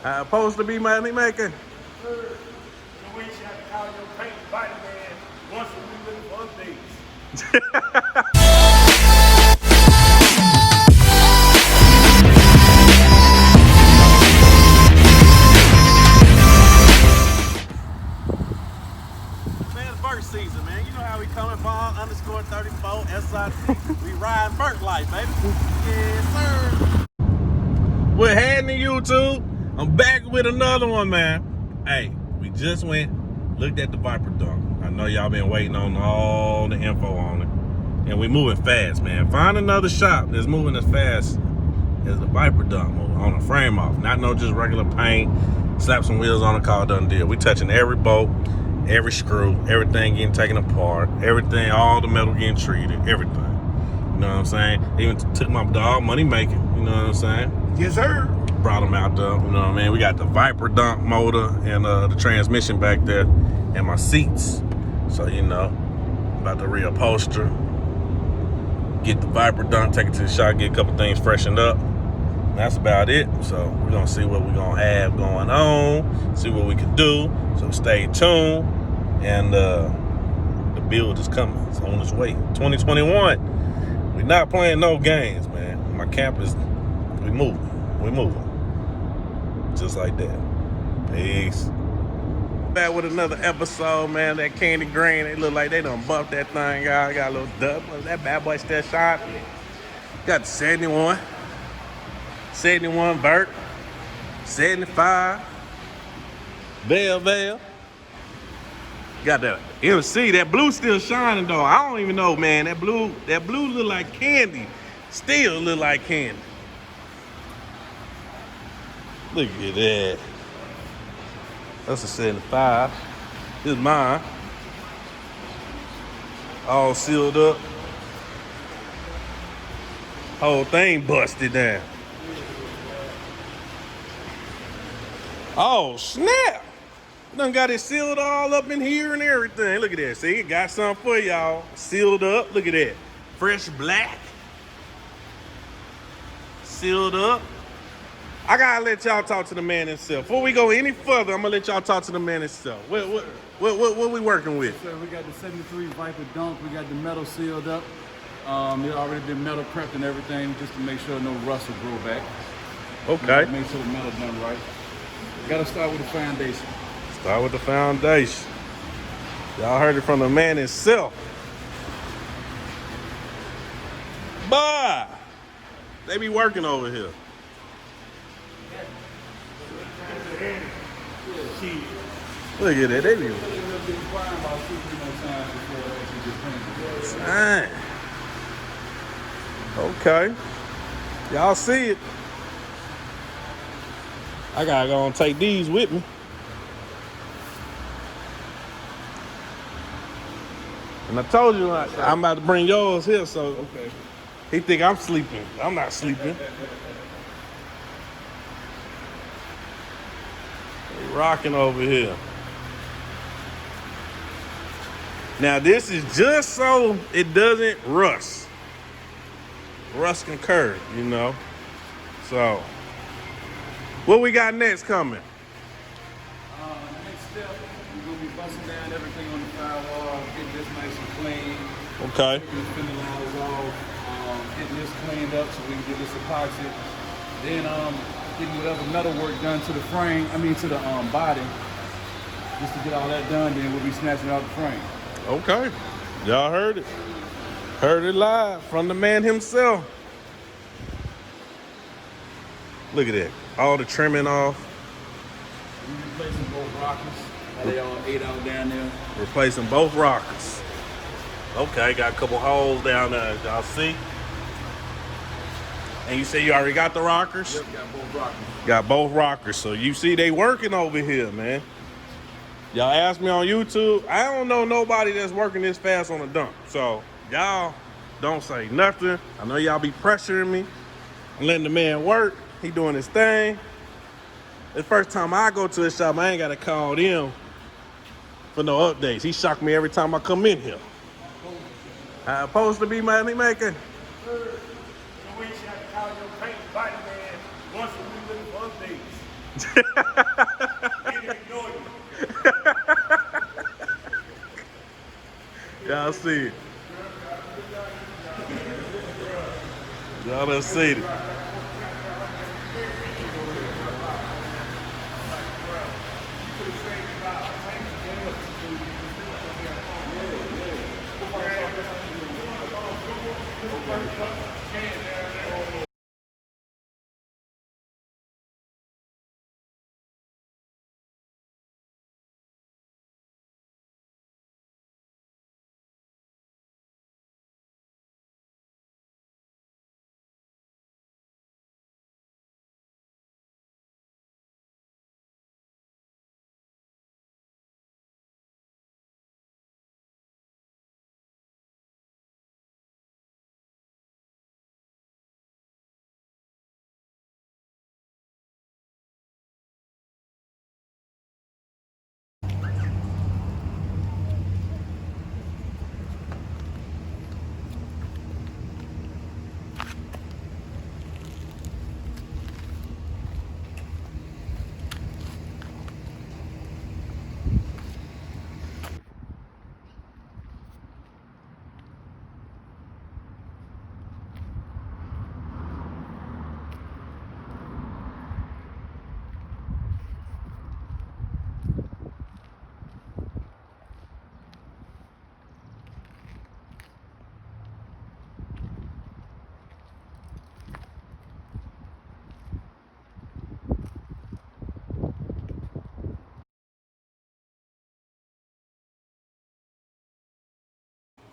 Supposed to be money making. Sir, in a way, you have to call your Paintbyking man once a week looking for updates. Man, it's Burt season, man. You know how we coming, Ball _34 SIC. We ride Burt life, baby. Yes, sir. We're heading to YouTube. I'm back with another one, man. Hey, we just looked at the Viper Donk. I know y'all been waiting on all the info on it. And we moving fast, man. Find another shop that's moving as fast as the Viper Donk moving on a frame off. Not no just regular paint, slap some wheels on a car, done deal. We touching every bolt, every screw, everything getting taken apart, everything, all the metal getting treated, everything. You know what I'm saying? They even took my dog money making, you know what I'm saying? Yes, sir. Brought them out there, you know what I mean? We got the Viper Donk motor and the transmission back there and my seats. So, you know, about to reupholster, get the Viper Donk, take it to the shop, get a couple things freshened up. That's about it. So we're gonna see what we're gonna have going on, see what we can do. So stay tuned. And the build is coming. It's on its way. 2021. We're not playing no games, man. My camp is, we moving. Just like that. Peace. Back with another episode, man. That candy green, they look like they done buffed that thing, y'all. Got a little dub. That bad boy still sharp. Got the 71. 71 Vert. 75. Veil. Got the MC. That blue still shining though. I don't even know, man. That blue look like candy. Still look like candy. Look at that. That's a 75. This is mine. All sealed up. Whole thing busted down. Oh, snap. Done got it sealed all up in here and everything. Look at that. See, it got something for y'all. Sealed up. Look at that. Fresh black. Sealed up. I gotta let y'all talk to the man himself. Before we go any further, I'm gonna let y'all talk to the man himself. What we working with? So we got the 73 Viper Donk. We got the metal sealed up. It already been metal prepped and everything just to make sure no rust will grow back. Okay. Make sure the metal done right. Gotta start with the foundation. Start with the foundation. Y'all heard it from the man himself. Bye. They be working over here. Look at that. They be. Dang. Okay. Y'all see it. I gotta go and take these with me. And I told you I'm about to bring yours here, so Okay. he think I'm sleeping. I'm not sleeping. They rocking over here. Now this is just so it doesn't rust. Rust can curve, you know. So, what we got next coming? Next step, we're gonna be busting down everything on the firewall, getting this nice and clean. Okay. Taking the spindle lines off, getting this cleaned up so we can get this epoxy. Then getting whatever metal work done to the frame, to the body. Just to get all that done, then we'll be snatching out the frame. Okay. Y'all heard it. Heard it live from the man himself. Look at that. All the trimming off. We're replacing both rockers. They all 8 out down there. Replacing both rockers. Okay, got a couple holes down there, y'all see? And you say you already got the rockers? Yep, got both rockers. Got both rockers. So you see they working over here, man. Y'all ask me on YouTube. I don't know nobody that's working this fast on a dump. So y'all don't say nothing. I know y'all be pressuring me. I'm letting the man work. He doing his thing. The first time I go to his shop, I ain't got to call them for no updates. He shocked me every time I come in here. Supposed to be money making. Sir, in a way, you have to call your Paintbyking man once a week looking for updates. Didn't ignore you. Y'all see it. Y'all done seen it.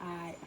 Alright.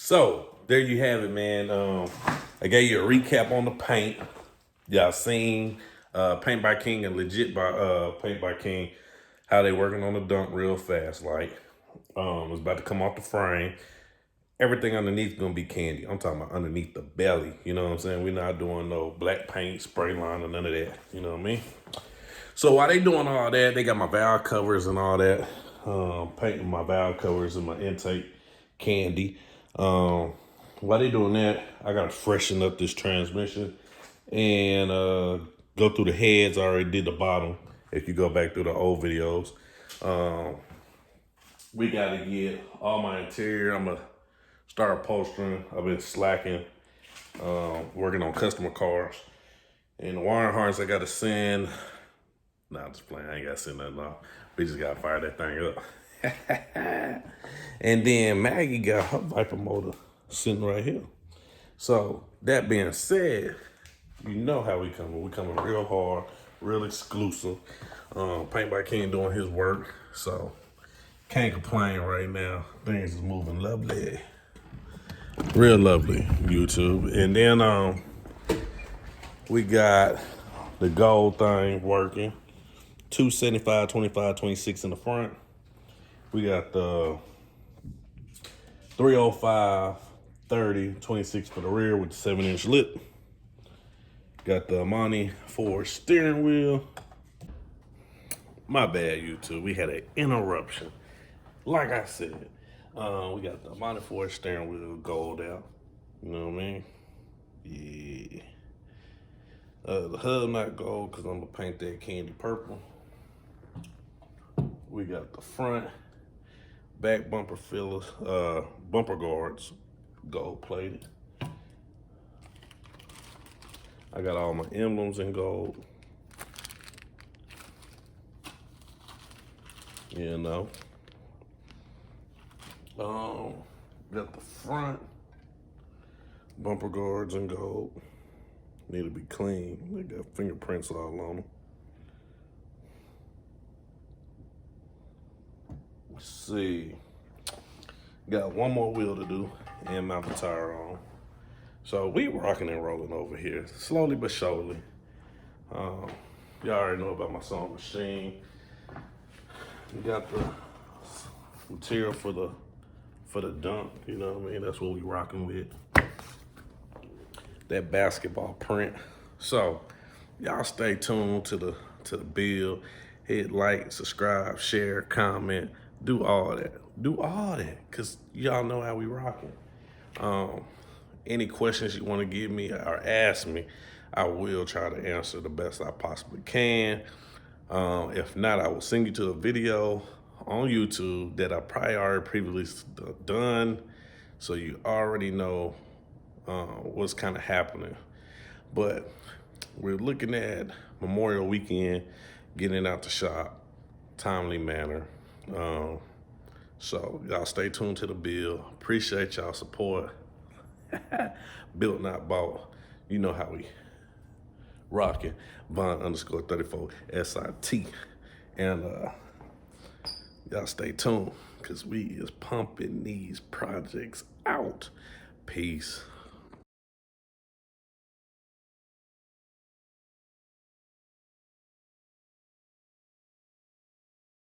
So there you have it, man. I gave you a recap on the paint. Y'all seen Paint by King and Legit by Paint by King, how they working on the dunk real fast. Like it's about to come off the frame. Everything underneath gonna be candy. I'm talking about underneath the belly. You know what I'm saying? We're not doing no black paint, spray line, or none of that. You know what I mean? So while they doing all that, they got my valve covers and all that. Painting my valve covers and my intake candy. While they doing that, I gotta freshen up this transmission and go through the heads. I already did the bottom. If you go back through the old videos, we gotta get all my interior. I'm gonna start upholstering. I've been slacking, working on customer cars. And the wiring harness I gotta send. Nah, I'm just playing. I ain't gotta send nothing off. We just gotta fire that thing up. And then Maggie got her Viper motor sitting right here. So that being said, you know how we coming. We coming real hard, real exclusive. Paint by King doing his work. So can't complain right now. Things is moving lovely. Real lovely, YouTube. And then we got the gold thing working. 275, 25, 26 in the front. We got the 305, 30, 26 for the rear with the 7-inch lip. Got the Amani Ford steering wheel. My bad, YouTube. We had an interruption. Like I said, we got the Amani Ford steering wheel gold out. You know what I mean? Yeah. The hub not gold because I'm gonna paint that candy purple. We got the front, back bumper fillers, bumper guards, gold plated. I got all my emblems in gold. You know. Got the front bumper guards in gold. Need to be clean. They got fingerprints all on them. Let's see. Got one more wheel to do, and my guitar on. So we rocking and rolling over here, slowly but surely. Y'all already know about my sewing machine. We got the material for the dunk, you know what I mean? That's what we rocking with. That basketball print. So y'all stay tuned to the build. Hit like, subscribe, share, comment, do all that. Do all that, cause y'all know how we rocking. Any questions you want to give me or ask me, I will try to answer the best I possibly can. If not, I will send you to a video on YouTube that I probably already previously done, so you already know what's kind of happening. But we're looking at Memorial Weekend, getting out the shop, timely manner. So y'all stay tuned to the build. Appreciate y'all support. Built not bought. You know how we rocking. Von_34 SIT. And y'all stay tuned, cause we is pumping these projects out. Peace.